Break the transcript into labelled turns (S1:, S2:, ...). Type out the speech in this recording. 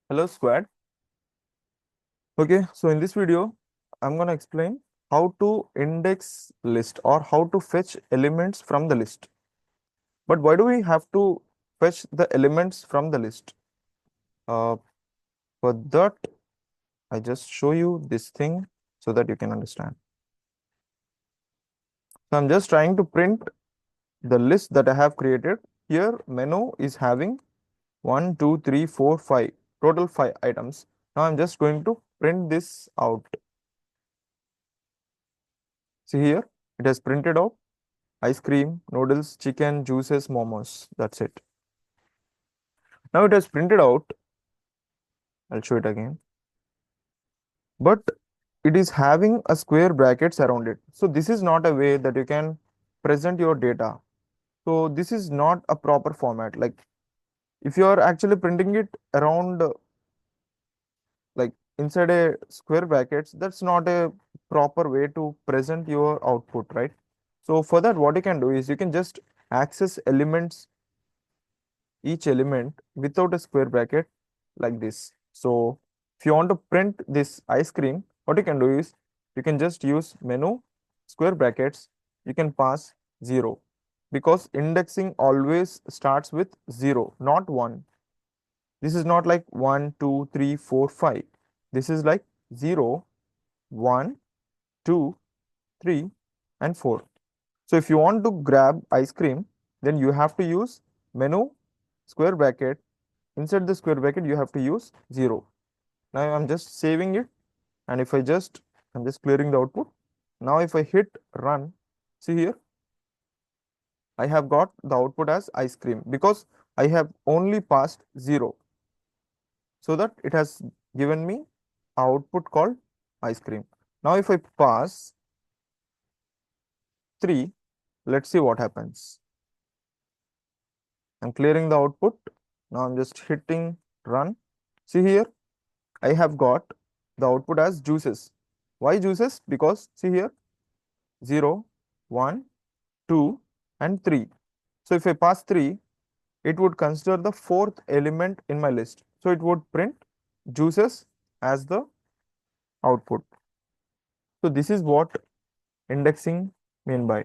S1: Hello squad. Okay, so in this video, I'm gonna explain how to index list or how to fetch elements from the list. But why do we have to fetch the elements from the list? Uh, for that, I just show you this thing so that you can understand. So I'm just trying to print the list that I have created. Here, menu is having 1, 2, 3, 4, 5, total 5 items. Now I'm just going to print this out. See here, it has printed out ice cream, noodles, chicken, juices, momos. That's it. Now it has printed out. I'll show it again. But it is having a square brackets around it. So this is not a way that you can present your data. So this is not a proper format. Like if you are actually printing it around like inside a square brackets, that's not a proper way to present your output, right? So for that, what you can do is you can just access elements, each element without a square bracket like this. So if you want to print this ice cream, what you can do is you can just use menu square brackets. You can pass 0 because indexing always starts with 0, not 1. This is not like 1, 2, 3, 4, 5. This is like 0, 1, 2, 3, and 4. So if you want to grab ice cream, then you have to use menu square bracket. Inside the square bracket, you have to use 0. Now I'm just saving it. And if I'm just clearing the output. Now if I hit run, see here, I have got the output as ice cream because I have only passed 0. So that it has given me output called ice cream. Now if I pass 3, let's see what happens. I'm clearing the output. Now I'm just hitting run. See here, I have got the output as juices. Why juices? Because see here, 0, 1, 2, and 3. So if I pass 3, it would consider the fourth element in my list. So it would print juices as the output. So this is what indexing mean by.